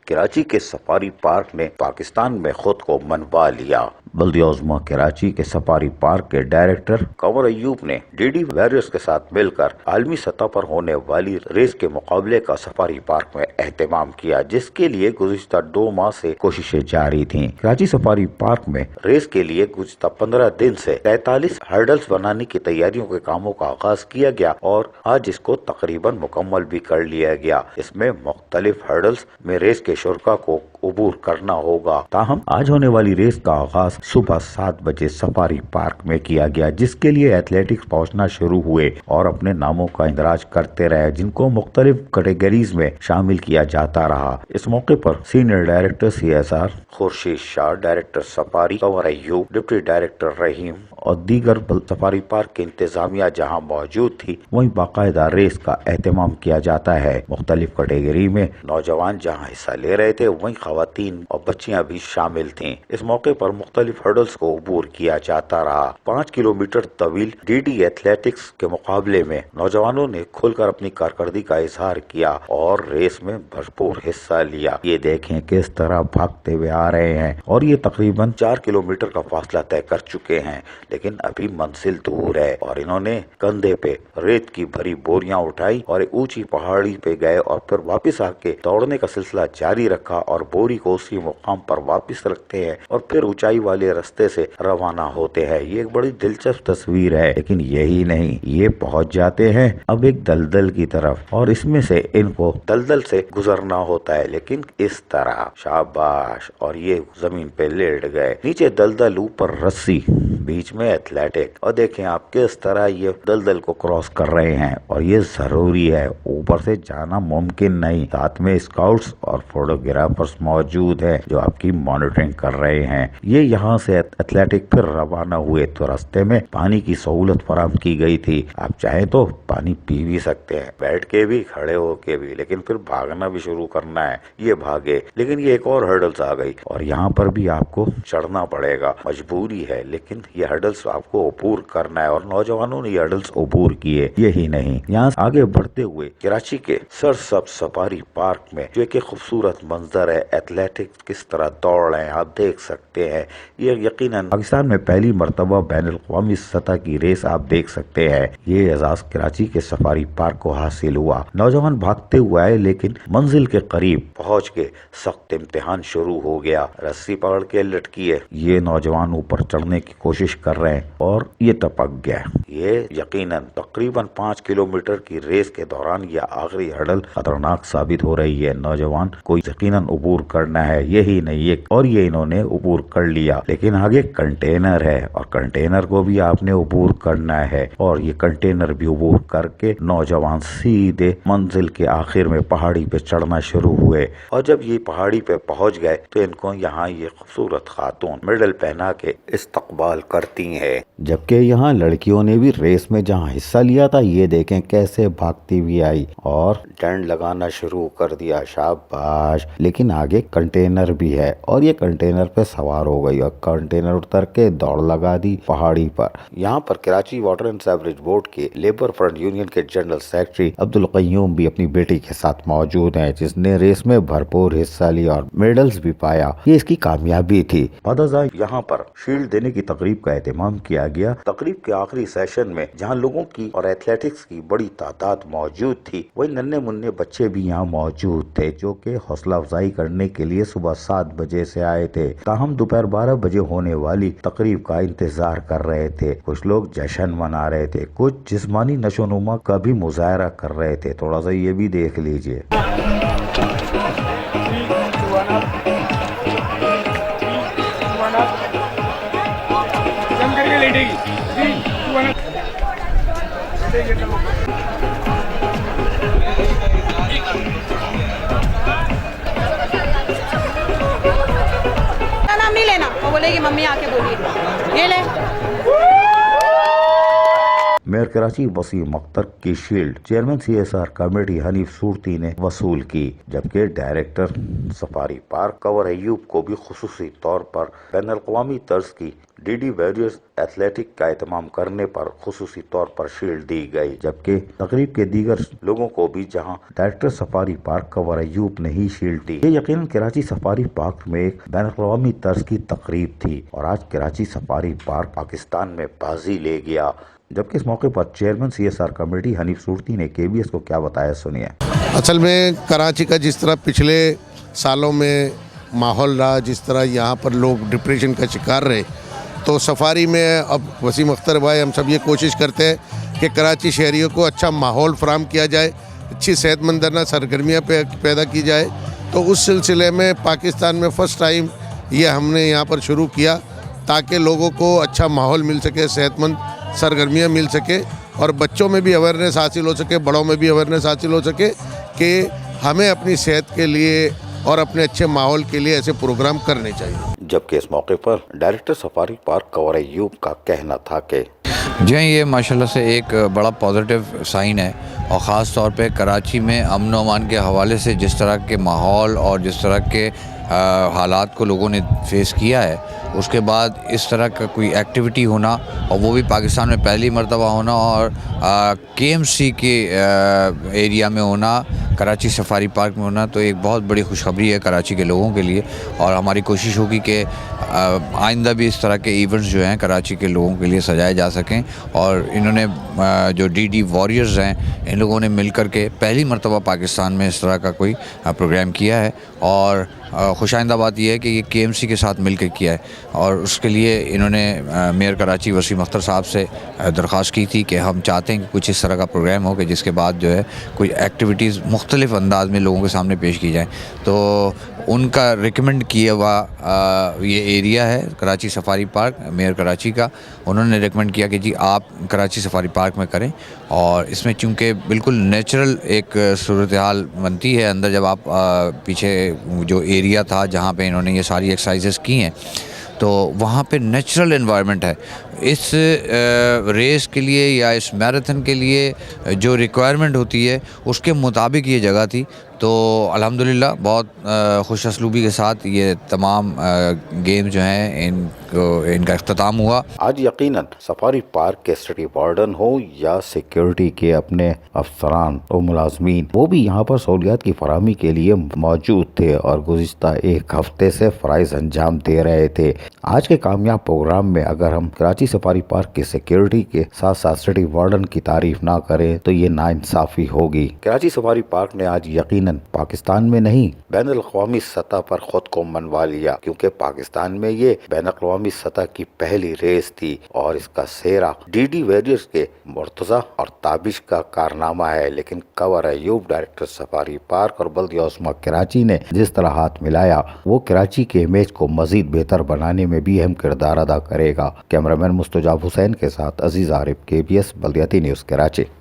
کراچی کے safari park نے پاکستان میں خود کو منوا لیا۔ بلدیہ عظمیٰ کراچی کے سفاری پارک کے ڈائریکٹر قمر ایوب نے ڈی ڈی ویریئرز کے ساتھ مل کر عالمی سطح پر ہونے والی ریس کے مقابلے کا سفاری پارک میں اہتمام کیا، جس کے لیے گزشتہ 2 ماہ سے کوششیں جاری تھیں۔ کراچی سفاری پارک میں ریس کے لیے گزشتہ 15 دن سے 43 ہرڈلز بنانے کی تیاریوں کے کاموں کا آغاز کیا گیا اور آج اس کو تقریباً مکمل بھی کر لیا گیا۔ اس میں مختلف ہرڈلز میں ریس کے شرکاء کو عبور کرنا ہوگا۔ تاہم آج ہونے والی ریس کا آغاز صبح 7 بجے سفاری پارک میں کیا گیا، جس کے لیے ایتھلیٹکس پہنچنا شروع ہوئے اور اپنے ناموں کا اندراج کرتے رہے، جن کو مختلف کیٹیگریز میں شامل کیا جاتا رہا۔ اس موقع پر senior director CSR Khurshid Shah, director safari Qamar Ayub, deputy director Rahim اور دیگر سفاری پارک کی انتظامیہ جہاں موجود تھی، وہیں باقاعدہ ریس کا اہتمام کیا جاتا ہے۔ مختلف کیٹیگری میں نوجوان جہاں حصہ لے رہے تھے، وہیں خواتین اور بچیاں بھی شامل تھیں۔ اس موقع پر مختلف ہرڈلز کو عبور کیا جاتا رہا۔ 5 کلومیٹر طویل ڈی ڈی ایتھلیٹکس کے مقابلے میں نوجوانوں نے کھل کر اپنی کارکردگی کا اظہار کیا اور ریس میں بھرپور حصہ لیا۔ یہ دیکھیں کس طرح بھاگتے ہوئے آ رہے ہیں اور یہ تقریباً 4 کلومیٹر کا فاصلہ طے کر چکے ہیں، لیکن ابھی منزل دور ہے اور انہوں نے کندھے پہ ریت کی بھری بوریاں اٹھائی اور ایک اونچی پہاڑی پہ گئے اور پھر واپس آ کے دوڑنے کا سلسلہ جاری رکھا اور بوری کو اسی مقام پر واپس رکھتے ہیں اور پھر اونچائی والے رستے سے روانہ ہوتے ہیں۔ یہ ایک بڑی دلچسپ تصویر ہے، لیکن یہی نہیں، یہ پہنچ جاتے ہیں اب ایک دلدل کی طرف اور اس میں سے ان کو دلدل سے گزرنا ہوتا ہے، لیکن اس طرح شاباش، اور یہ زمین پہ لیٹ گئے، نیچے دلدل، اوپر رسی، بیچ میں ایتھلیٹک، اور دیکھیں آپ کس طرح یہ دلدل کو کراس کر رہے ہیں اور یہ ضروری ہے، اوپر سے جانا ممکن نہیں۔ ساتھ میں اسکاؤٹس اور فوٹوگرافرز موجود ہیں جو آپ کی مانیٹرنگ کر رہے ہیں۔ یہ یہاں سے ایتھلیٹک پھر روانہ ہوئے تو راستے میں پانی کی سہولت فراہم کی گئی تھی، آپ چاہیں تو پانی پی بھی سکتے ہیں، بیٹھ کے بھی، کھڑے ہو کے بھی، لیکن پھر بھاگنا بھی شروع کرنا ہے۔ یہ بھاگے، لیکن یہ ایک اور ہرڈلز آ گئی اور یہاں پر بھی آپ کو چڑھنا پڑے گا، مجبوری ہے، لیکن یہ ہرڈلز آپ کو عبور کرنا ہے اور نوجوانوں نے یہ ہرڈلز عبور کیے۔ یہی نہیں، یہاں آگے بڑھتے ہوئے کراچی کے سرسبز سفاری پارک میں جو ایک خوبصورت منظر ہے، ایتھلیٹکس کس طرح دوڑ رہے ہیں آپ دیکھ سکتے ہیں۔ یہ یقیناً پاکستان میں پہلی مرتبہ بین الاقوامی سطح کی ریس آپ دیکھ سکتے ہیں۔ یہ اعزاز کراچی کے سفاری پارک کو حاصل ہوا۔ نوجوان بھاگتے ہوئے آئے، لیکن منزل کے قریب پہنچ کے سخت امتحان شروع ہو گیا۔ رسی پکڑ کے لٹکی ہے، یہ نوجوان اوپر چڑھنے کی کوشش کر رہے ہیں اور یہ ٹپک گیا۔ یہ یقیناً تقریباً 5 کلومیٹر کی ریس کے دوران یہ آخری ہرڈل خطرناک ثابت ہو رہی ہے۔ نوجوان کو یقیناً عبور کرنا ہے، یہی نہیں، اور یہ انہوں نے عبور کر لیا، لیکن آگے کنٹینر ہے اور کنٹینر کو بھی آپ نے عبور کرنا ہے اور یہ کنٹینر بھی عبور کر کے نوجوان سیدھے منزل کے آخر میں پہاڑی پہ چڑھنا شروع ہوئے اور جب یہ پہاڑی پہ پہنچ گئے تو ان کو یہاں یہ خوبصورت خاتون میڈل پہنا کے استقبال کرتی ہیں، جبکہ یہاں لڑکیوں نے بھی ریس میں جہاں حصہ لیا تھا، یہ دیکھیں کیسے بھاگتی ہوئی آئی اور ڈنڈ لگانا شروع کر دیا، شاباش۔ لیکن آگے کنٹینر بھی ہے اور یہ کنٹینر پہ سوار ہو گئی اور کنٹینر اتر کے دوڑ لگا دی پہاڑی پر۔ یہاں پر Karachi water and sewerage board کے لیبر فرنٹ یونین کے جنرل سیکرٹری عبدالقیوم بھی اپنی بیٹی کے ساتھ موجود ہیں، جس نے ریس میں بھرپور حصہ لیا اور میڈلز بھی پایا۔ یہ اس کی کامیابی تھی۔ بعد ازاں یہاں پر شیلڈ دینے کی تقریب کا اہتمام کیا گیا۔ تقریب کے آخری سیشن میں جہاں لوگوں کی اور ایتھلیٹکس کی بڑی تعداد موجود تھی، وہی ننھے منھے بچے بھی یہاں موجود تھے جو کہ حوصلہ افزائی کرنے کے لیے صبح 7 بجے سے آئے تھے، تاہم دوپہر 12 بجے ہونے والی تقریب کا انتظار کر رہے تھے۔ کچھ لوگ جشن منا رہے تھے، کچھ جسمانی نشو و نما کا بھی مظاہرہ کر رہے تھے، تھوڑا سا یہ بھی دیکھ لیجئے۔ نام نہیں لینا، وہ بولے گی ممی آ کے بولیے، یہ لے۔ میں میئر کراچی وسیم اختر کی shield chairman CSR committee Hanif Surti نے وصول کی، جبکہ director safari park Qamar Ayub کو بھی خصوصی طور پر بین الاقوامی طرز کی DD ویریئرز ایتھلیٹک کا اہتمام کرنے پر خصوصی طور پر شیلڈ دی گئی، جبکہ تقریب کے دیگر لوگوں کو بھی جہاں director safari park Qamar Ayub نے ہی شیلڈ دی۔ یہ یقیناً کراچی سفاری پارک میں ایک بین الاقوامی طرز کی تقریب تھی اور آج کراچی سفاری پارک پاکستان میں بازی لے گیا، جبکہ اس موقع پر chairman CSR committee Hanif Surti نے KBS کو کیا بتایا، سنیے۔ اصل میں کراچی کا جس طرح پچھلے سالوں میں ماحول رہا، جس طرح یہاں پر لوگ ڈپریشن کا شکار رہے، تو سفاری میں اب وسیم اختر بھائی ہم سب یہ کوشش کرتے ہیں کہ کراچی شہریوں کو اچھا ماحول فراہم کیا جائے، اچھی صحت مندانہ سرگرمیاں پیدا کی جائے۔ تو اس سلسلے میں پاکستان میں فرسٹ ٹائم یہ ہم نے یہاں پر شروع کیا تاکہ لوگوں کو اچھا ماحول مل سکے، صحت مند سرگرمیاں مل سکے اور بچوں میں بھی اویئرنیس حاصل ہو سکے، بڑوں میں بھی اویئرنیس حاصل ہو سکے کہ ہمیں اپنی صحت کے لیے اور اپنے اچھے ماحول کے لیے ایسے پروگرام کرنے چاہیے۔ جبکہ اس موقع پر director safari park Qamar Ayub کا کہنا تھا کہ جی یہ ماشاءاللہ سے ایک بڑا پازیٹیو سائن ہے، اور خاص طور پہ کراچی میں امن و امان کے حوالے سے جس طرح کے ماحول اور جس طرح کے حالات کو لوگوں نے فیس کیا ہے، اس کے بعد اس طرح کا کوئی ایکٹیویٹی ہونا اور وہ بھی پاکستان میں پہلی مرتبہ ہونا اور KMC کے ایریا میں ہونا، کراچی سفاری پارک میں ہونا، تو ایک بہت بڑی خوشخبری ہے کراچی کے لوگوں کے لیے، اور ہماری کوشش ہوگی کہ آئندہ بھی اس طرح کے ایونٹس جو ہیں کراچی کے لوگوں کے لیے سجائے جا سکیں۔ اور انہوں نے جو DD واریئرز ہیں ان لوگوں نے مل کر کے پہلی مرتبہ پاکستان میں اس طرح کا کوئی پروگرام کیا ہے، اور خوش آئندہ بات یہ ہے کہ یہ KMC کے ساتھ مل کے کیا ہے، اور اس کے لیے انہوں نے میئر کراچی وسیم اختر صاحب سے درخواست کی تھی کہ ہم چاہتے ہیں کہ کچھ اس طرح کا پروگرام ہو کہ جس کے بعد جو ہے کوئی ایکٹیویٹیز مختلف انداز میں لوگوں کے سامنے پیش کی جائیں۔ تو ان کا ریکمینڈ کیا ہوا یہ ایریا ہے Karachi safari park, mayor Karachi کا، انہوں نے ریکمینڈ کیا کہ جی آپ کراچی سفاری پارک میں کریں، اور اس میں چونکہ بالکل نیچرل ایک صورتحال بنتی ہے اندر، جب آپ پیچھے جو ایریا تھا جہاں پہ انہوں نے یہ ساری ایکسرسائزز کی ہیں تو وہاں پہ نیچرل انوائرمنٹ ہے۔ اس ریس کے لیے یا اس میراتھن کے لیے جو ریکوائرمنٹ ہوتی ہے اس کے مطابق یہ جگہ تھی، تو الحمدللہ بہت خوش اسلوبی کے ساتھ یہ تمام گیم جو ہیں ان کا اختتام ہوا۔ آج یقیناً سفاری پارک کے سٹی وارڈن ہو یا سیکیورٹی کے اپنے افسران اور ملازمین، وہ بھی یہاں پر سہولیات کی فراہمی کے لیے موجود تھے اور گزشتہ ایک ہفتے سے فرائض انجام دے رہے تھے۔ آج کے کامیاب پروگرام میں اگر ہم کراچی سفاری پارک کی سیکیورٹی کے ساتھ ساتھ سٹی وارڈن کی تعریف نہ کریں تو یہ ناانصافی ہوگی۔ کراچی سفاری پارک نے آج یقیناً پاکستان میں نہیں بین الاقوامی سطح پر خود کو منوا لیا، کیونکہ پاکستان میں یہ بین الاقوامی سطح کی پہلی ریس تھی اور اس کا سہرا DD ویریئرز کے مرتضی اور تابش کا کارنامہ ہے۔ لیکن Qamar Ayub director safari park اور بلدیہ عظمیٰ کراچی نے جس طرح ہاتھ ملایا وہ کراچی کے امیج کو مزید بہتر بنانے میں بھی اہم کردار ادا کرے گا۔ کیمرامین مستجاب حسین کے ساتھ عزیز عارف، KBS بلدیاتی نیوز کراچی۔